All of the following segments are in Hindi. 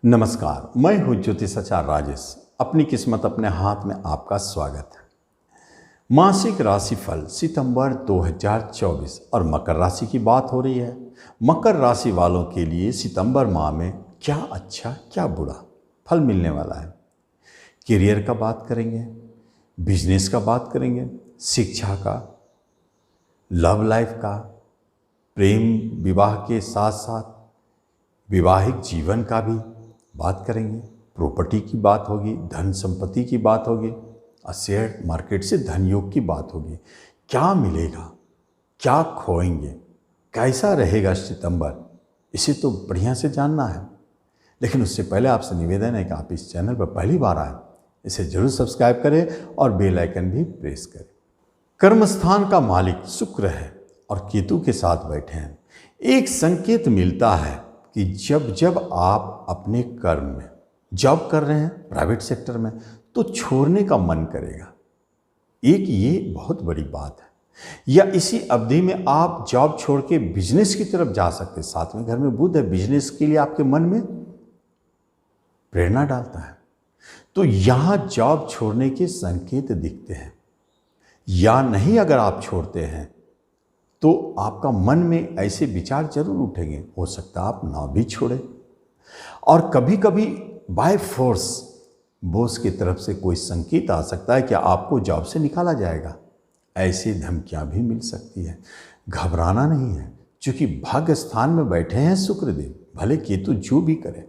नमस्कार, मैं हूँ ज्योतिषाचार्य राजेश। अपनी किस्मत अपने हाथ में आपका स्वागत है। मासिक राशिफल सितंबर 2024 और मकर राशि की बात हो रही है। मकर राशि वालों के लिए सितंबर माह में क्या अच्छा क्या बुरा फल मिलने वाला है। करियर का बात करेंगे, बिजनेस का बात करेंगे, शिक्षा का, लव लाइफ का, प्रेम विवाह के साथ साथ विवाहिक जीवन का भी बात करेंगे, प्रॉपर्टी की बात होगी, धन संपत्ति की बात होगी और शेयर मार्केट से धन योग की बात होगी। क्या मिलेगा, क्या खोएंगे, कैसा रहेगा सितंबर, इसे तो बढ़िया से जानना है। लेकिन उससे पहले आपसे निवेदन है कि आप इस चैनल पर पहली बार आए, इसे जरूर सब्सक्राइब करें और बेल आइकन भी प्रेस करें। कर्मस्थान का मालिक शुक्र है और केतु के साथ बैठे हैं। एक संकेत मिलता है कि जब जब आप अपने कर्म में जॉब कर रहे हैं प्राइवेट सेक्टर में, तो छोड़ने का मन करेगा। एक ये बहुत बड़ी बात है। या इसी अवधि में आप जॉब छोड़ के बिजनेस की तरफ जा सकते हैं। साथ में घर में बुध है, बिजनेस के लिए आपके मन में प्रेरणा डालता है। तो यहां जॉब छोड़ने के संकेत दिखते हैं। या नहीं, अगर आप छोड़ते हैं तो आपका मन में ऐसे विचार जरूर उठेंगे, हो सकता है आप ना भी छोड़े। और कभी कभी बाय फोर्स बॉस की तरफ से कोई संकेत आ सकता है कि आपको जॉब से निकाला जाएगा। ऐसी धमकियां भी मिल सकती है। घबराना नहीं है, क्योंकि भाग्य स्थान में बैठे हैं शुक्रदेव। भले केतु जो भी करे,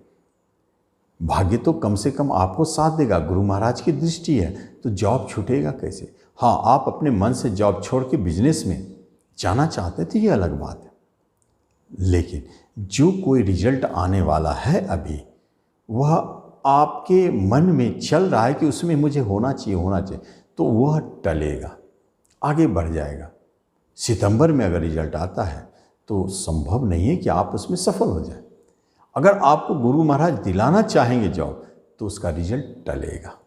भाग्य तो कम से कम आपको साथ देगा। गुरु महाराज की दृष्टि है, तो जॉब छूटेगा कैसे। हाँ, आप अपने मन से जॉब छोड़ के बिजनेस में जाना चाहते थे, ये अलग बात है। लेकिन जो कोई रिजल्ट आने वाला है अभी, वह आपके मन में चल रहा है कि उसमें मुझे होना चाहिए, तो वह टलेगा, आगे बढ़ जाएगा। सितंबर में अगर रिजल्ट आता है तो संभव नहीं है कि आप उसमें सफल हो जाए। अगर आपको गुरु महाराज दिलाना चाहेंगे जॉब, तो उसका रिजल्ट टलेगा।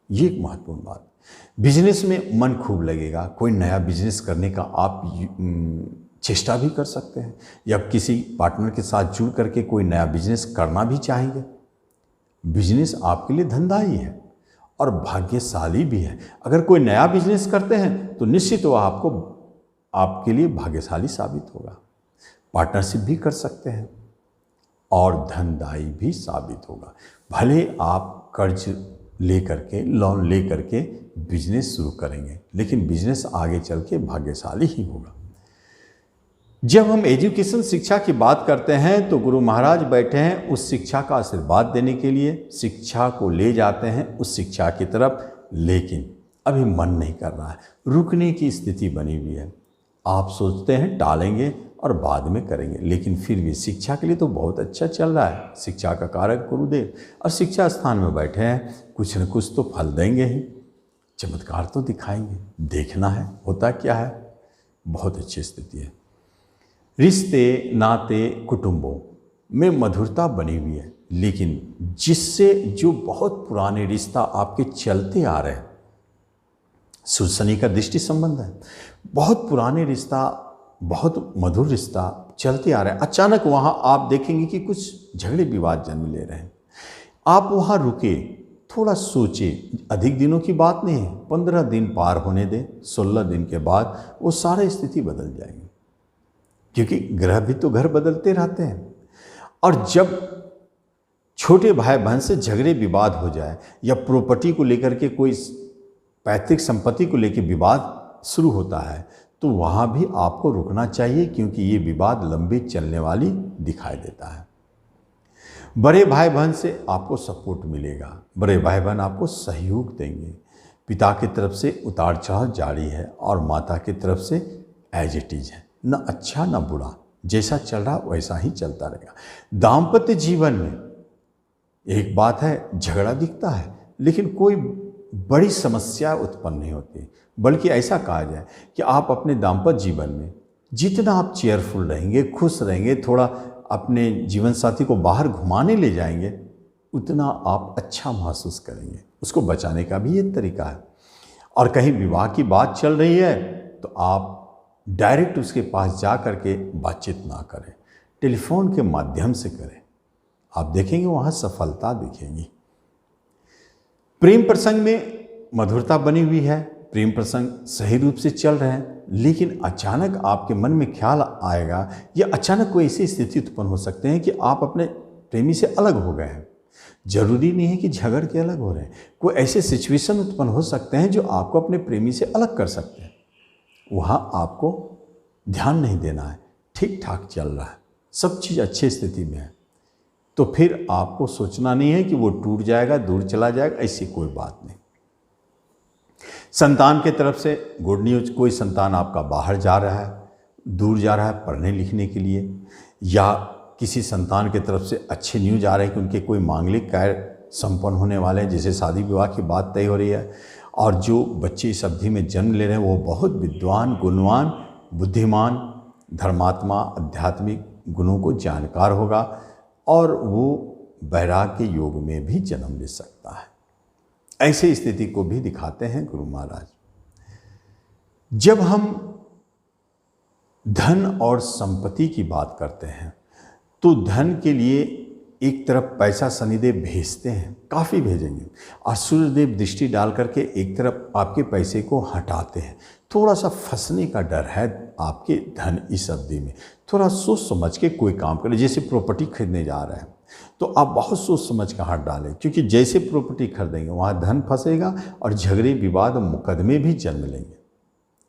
ये एक महत्वपूर्ण बात। बिजनेस में मन खूब लगेगा। कोई नया बिजनेस करने का आप चेष्टा भी कर सकते हैं, या किसी पार्टनर के साथ जुड़ करके कोई नया बिजनेस करना भी चाहेंगे। बिजनेस आपके लिए धनदायी है और भाग्यशाली भी है। अगर कोई नया बिजनेस करते हैं तो निश्चित वह आपके लिए भाग्यशाली साबित होगा। पार्टनरशिप भी कर सकते हैं और धनदायी भी साबित होगा। भले आप कर्ज ले करके, लोन ले करके बिजनेस शुरू करेंगे, लेकिन बिजनेस आगे चल के भाग्यशाली ही होगा। जब हम एजुकेशन शिक्षा की बात करते हैं तो गुरु महाराज बैठे हैं उस शिक्षा का आशीर्वाद देने के लिए। शिक्षा को ले जाते हैं उस शिक्षा की तरफ, लेकिन अभी मन नहीं कर रहा है, रुकने की स्थिति बनी हुई है। आप सोचते हैं टालेंगे और बाद में करेंगे, लेकिन फिर भी शिक्षा के लिए तो बहुत अच्छा चल रहा है। शिक्षा का कारक गुरुदेव और शिक्षा स्थान में बैठे हैं, कुछ न कुछ तो फल देंगे ही, चमत्कार तो दिखाएंगे। देखना है होता क्या है। बहुत अच्छी स्थिति है। रिश्ते नाते कुटुंबों में मधुरता बनी हुई है, लेकिन जिससे जो बहुत पुराने रिश्ता आपके चलते आ रहे हैं, सूर्य शनि का दृष्टि संबंध है, बहुत पुराने रिश्ता, बहुत मधुर रिश्ता चलते आ रहे हैं, अचानक वहाँ आप देखेंगे कि कुछ झगड़े विवाद जन्म ले रहे हैं। आप वहाँ रुके, थोड़ा सोचे। अधिक दिनों की बात नहीं है, 15 दिन पार होने दें, 16 दिन के बाद वो सारी स्थिति बदल जाएगी। क्योंकि ग्रह भी तो घर बदलते रहते हैं। और जब छोटे भाई बहन से झगड़े विवाद हो जाए, या प्रॉपर्टी को लेकर के कोई पैतृक संपत्ति को लेकर विवाद शुरू होता है, तो वहाँ भी आपको रुकना चाहिए, क्योंकि ये विवाद लंबे चलने वाली दिखाई देता है। बड़े भाई बहन से आपको सपोर्ट मिलेगा, बड़े भाई बहन आपको सहयोग देंगे। पिता की तरफ से उतार चढ़ाव जारी है और माता की तरफ से एज इट इज है, न अच्छा न बुरा, जैसा चल रहा वैसा ही चलता रहेगा। दाम्पत्य जीवन में एक बात है, झगड़ा दिखता है, लेकिन कोई बड़ी समस्या उत्पन्न नहीं होती। बल्कि ऐसा कहा जाए कि आप अपने दाम्पत्य जीवन में जितना आप चेयरफुल रहेंगे, खुश रहेंगे, थोड़ा अपने जीवन साथी को बाहर घुमाने ले जाएंगे, उतना आप अच्छा महसूस करेंगे। उसको बचाने का भी ये तरीका है। और कहीं विवाह की बात चल रही है तो आप डायरेक्ट उसके पास जा कर के बातचीत ना करें, टेलीफोन के माध्यम से करें। आप देखेंगे वहाँ सफलता दिखेगी। प्रेम प्रसंग में मधुरता बनी हुई है, प्रेम प्रसंग सही रूप से चल रहे हैं, लेकिन अचानक आपके मन में ख्याल आएगा या अचानक कोई ऐसी स्थिति उत्पन्न हो सकते हैं कि आप अपने प्रेमी से अलग हो गए हैं। जरूरी नहीं है कि झगड़ के अलग हो रहे हैं, कोई ऐसे सिचुएशन उत्पन्न हो सकते हैं जो आपको अपने प्रेमी से अलग कर सकते हैं। वहाँ आपको ध्यान नहीं देना है, ठीक ठाक चल रहा है, सब चीज़ अच्छी स्थिति में है, तो फिर आपको सोचना नहीं है कि वो टूट जाएगा, दूर चला जाएगा, ऐसी कोई बात नहीं। संतान के तरफ से गुड न्यूज, कोई संतान आपका बाहर जा रहा है, दूर जा रहा है पढ़ने लिखने के लिए, या किसी संतान के तरफ से अच्छे न्यूज आ रहे हैं कि उनके कोई मांगलिक कार्य संपन्न होने वाले हैं, जैसे शादी विवाह की बात तय हो रही है। और जो बच्चे इस अवधि में जन्म ले रहे हैं वो बहुत विद्वान, गुणवान, बुद्धिमान, धर्मात्मा, आध्यात्मिक गुणों को जानकार होगा और वो वैराग्य योग में भी जन्म ले सकता है। ऐसी स्थिति को भी दिखाते हैं गुरु महाराज। जब हम धन और संपत्ति की बात करते हैं तो धन के लिए एक तरफ पैसा शनिदेव भेजते हैं, काफ़ी भेजेंगे, और सूर्यदेव दृष्टि डाल करके एक तरफ आपके पैसे को हटाते हैं। थोड़ा सा फंसने का डर है आपके धन इस अवधि में। थोड़ा सोच समझ के कोई काम करें। जैसे प्रॉपर्टी खरीदने जा रहे हैं तो आप बहुत सोच समझ कर हाथ डालें, क्योंकि जैसे प्रॉपर्टी खरीदेंगे वहाँ धन फंसेगा और झगड़े, विवाद और मुकदमे भी जन्म लेंगे,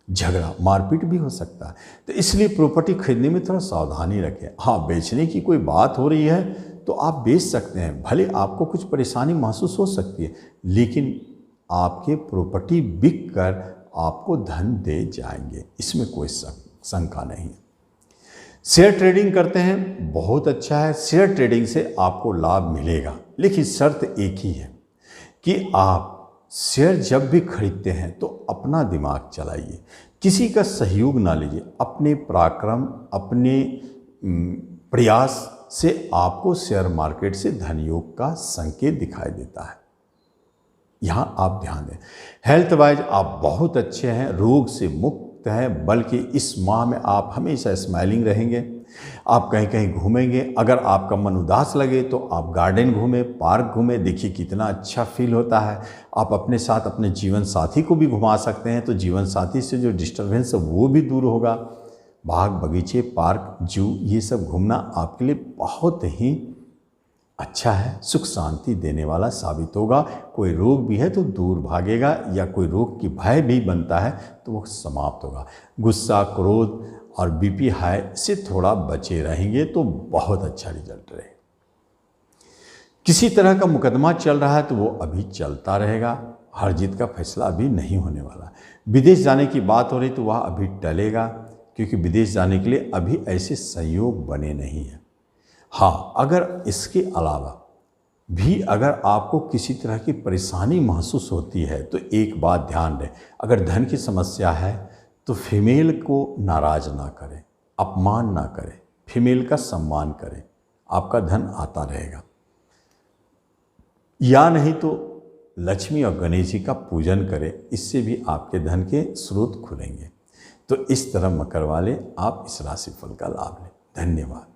झगड़ा, मारपीट भी हो सकता है। तो इसलिए प्रॉपर्टी खरीदने में थोड़ा सावधानी रखें। हाँ, बेचने की कोई बात हो रही है तो आप बेच सकते हैं, भले आपको कुछ परेशानी महसूस हो सकती है, लेकिन आपके प्रॉपर्टी बिक कर आपको धन दे जाएंगे, इसमें कोई शंका नहीं है। शेयर ट्रेडिंग करते हैं, बहुत अच्छा है, शेयर ट्रेडिंग से आपको लाभ मिलेगा, लेकिन शर्त एक ही है कि आप शेयर जब भी खरीदते हैं तो अपना दिमाग चलाइए, किसी का सहयोग ना लीजिए। अपने पराक्रम, अपने प्रयास से आपको शेयर मार्केट से धन योग का संकेत दिखाई देता है। यहाँ आप ध्यान दें। हेल्थ वाइज आप बहुत अच्छे हैं, रोग से मुक्त हैं, बल्कि इस माह में आप हमेशा स्माइलिंग रहेंगे। आप कहीं कहीं घूमेंगे, अगर आपका मन उदास लगे तो आप गार्डन घूमें, पार्क घूमें, देखिए कितना अच्छा फील होता है। आप अपने साथ अपने जीवन साथी को भी घुमा सकते हैं, तो जीवन साथी से जो डिस्टर्बेंस है वो भी दूर होगा। बाग बगीचे, पार्क, जू, ये सब घूमना आपके लिए बहुत ही अच्छा है, सुख शांति देने वाला साबित होगा। कोई रोग भी है तो दूर भागेगा, या कोई रोग की भय भी बनता है तो वो समाप्त होगा। गुस्सा, क्रोध और बीपी हाई से थोड़ा बचे रहेंगे तो बहुत अच्छा रिजल्ट रहेगा। किसी तरह का मुकदमा चल रहा है तो वो अभी चलता रहेगा, हार जीत का फैसला अभी नहीं होने वाला। विदेश जाने की बात हो रही तो वह अभी टलेगा, क्योंकि विदेश जाने के लिए अभी ऐसे संयोग बने नहीं हैं। हाँ, अगर इसके अलावा भी अगर आपको किसी तरह की परेशानी महसूस होती है तो एक बात ध्यान दें, अगर धन की समस्या है तो फीमेल को नाराज ना करें, अपमान ना करें, फीमेल का सम्मान करें, आपका धन आता रहेगा। या नहीं तो लक्ष्मी और गणेश जी का पूजन करें, इससे भी आपके धन के स्रोत खुलेंगे। तो इस तरह मकर वाले आप इस राशिफल का लाभ लें। धन्यवाद।